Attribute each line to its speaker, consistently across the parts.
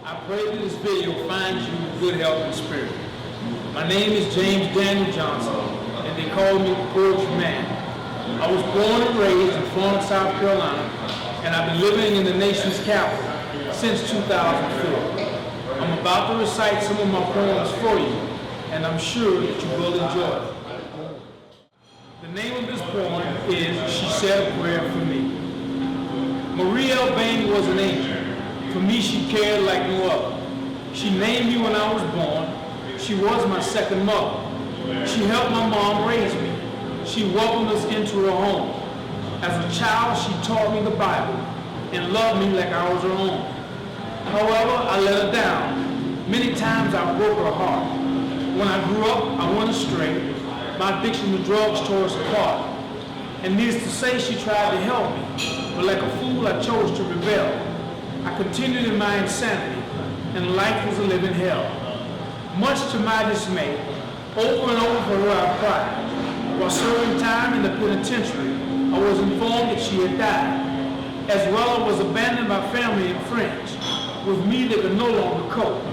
Speaker 1: I pray that this video finds you in good health and spirit. My name is James Daniel Johnson, and they call me the Poetry Man. I was born and raised in Florence, South Carolina, and I've been living in the nation's capital since 2004. I'm about to recite some of my poems for you, and I'm sure that you will enjoy it. The name of this poem is She Said a Prayer for Me. Marie L. Bain was an angel. For me, she cared like no other. She named me when I was born. She was my second mother. She helped my mom raise me. She welcomed us into her home. As a child, she taught me the Bible and loved me like I was her own. However, I let her down. Many times I broke her heart. When I grew up, I went astray. My addiction to drugs tore us apart. And needless to say, she tried to help me. But like a fool, I chose to rebel. I continued in my insanity, and life was a living hell. Much to my dismay, over and over for her I cried. While serving time in the penitentiary, I was informed that she had died. As well, I was abandoned by family and friends. With me, they could no longer cope.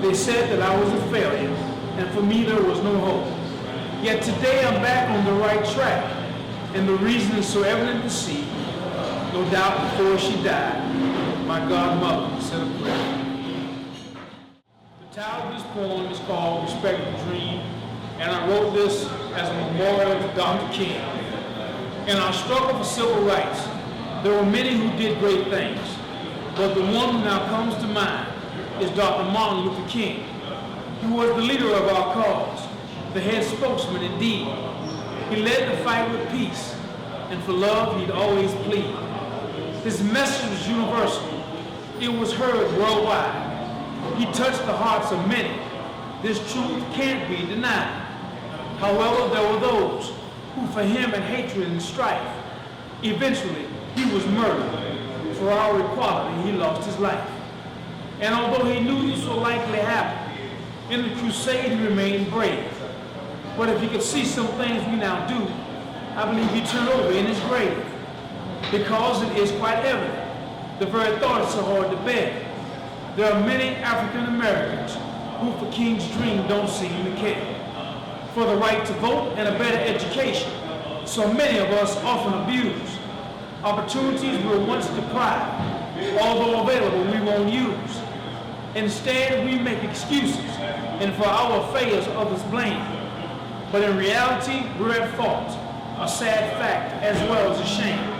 Speaker 1: They said that I was a failure, and for me there was no hope. Yet today I'm back on the right track, and the reason is so evident to see. No doubt before she died, my godmother said a prayer. The title of this poem is called Respect the Dream, and I wrote this as a memorial to Dr. King. In our struggle for civil rights, there were many who did great things, but the one who now comes to mind is Dr. Martin Luther King. He was the leader of our cause, the head spokesman indeed. He led the fight with peace, and for love he'd always plead. His message was universal. It was heard worldwide. He touched the hearts of many. This truth can't be denied. However, there were those who for him had hatred and strife. Eventually, he was murdered. For our equality, he lost his life. And although he knew this would likely happen, in the crusade he remained brave. But if he could see some things we now do, I believe he turned over in his grave. Because it is quite evident, the very thought is so hard to bear. There are many African Americans who for King's dream don't seem to care. For the right to vote and a better education, so many of us often abuse. Opportunities we were once deprived, although available we won't use. Instead, we make excuses, and for our failures others blame. But in reality, we're at fault, a sad fact as well as a shame.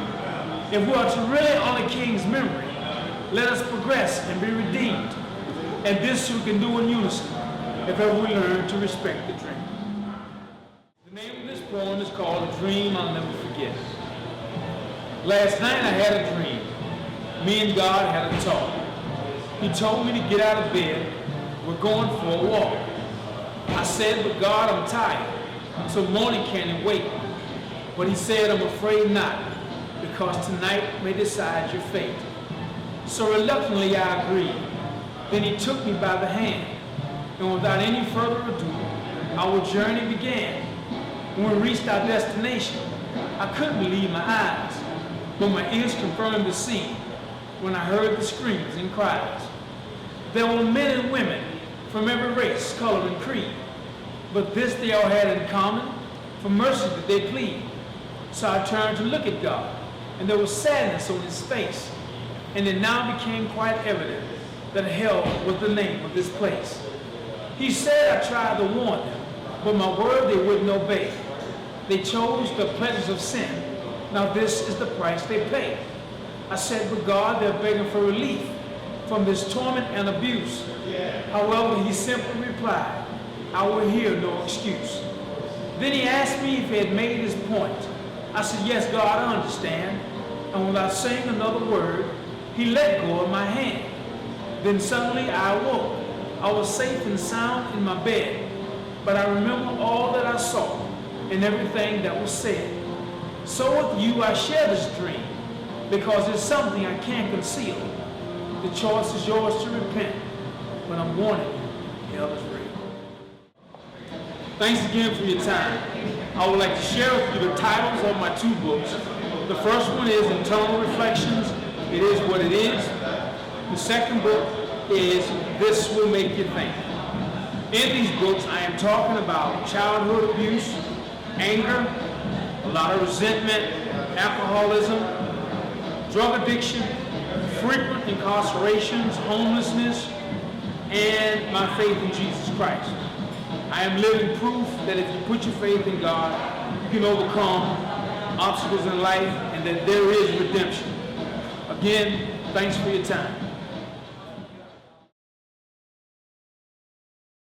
Speaker 1: If we are to really honor King's memory, let us progress and be redeemed. And this we can do in unison, if ever we learn to respect the dream. The name of this poem is called A Dream I'll Never Forget. Last night I had a dream. Me and God had a talk. He told me to get out of bed. We're going for a walk. I said, but God, I'm tired. Until morning can't wait. But he said, I'm afraid not, because tonight may decide your fate. So reluctantly I agreed. Then he took me by the hand, and without any further ado, our journey began. When we reached our destination, I couldn't believe my eyes, but my ears confirmed the scene when I heard the screams and cries. There were men and women from every race, color, and creed, but this they all had in common, for mercy did they plead. So I turned to look at God, and there was sadness on his face, and it now became quite evident that hell was the name of this place. He said I tried to warn them, but my word they wouldn't obey. They chose the pleasures of sin. Now this is the price they pay. I said, but God, they're begging for relief from this torment and abuse. However, he simply replied, I will hear no excuse. Then he asked me if he had made his point. I said, yes, God, I understand. And without saying another word, he let go of my hand. Then suddenly I awoke. I was safe and sound in my bed, but I remember all that I saw and everything that was said. So with you I share this dream, because it's something I can't conceal. The choice is yours to repent, but I'm warning you, hell is real. Thanks again for your time. I would like to share with you the titles of my two books. The first one is Internal Reflections, It Is What It Is. The second book is This Will Make You Think. In these books, I am talking about childhood abuse, anger, a lot of resentment, alcoholism, drug addiction, frequent incarcerations, homelessness, and my faith in Jesus Christ. I am living proof that if you put your faith in God, you can overcome obstacles in life and that there is redemption. Again, thanks for your time.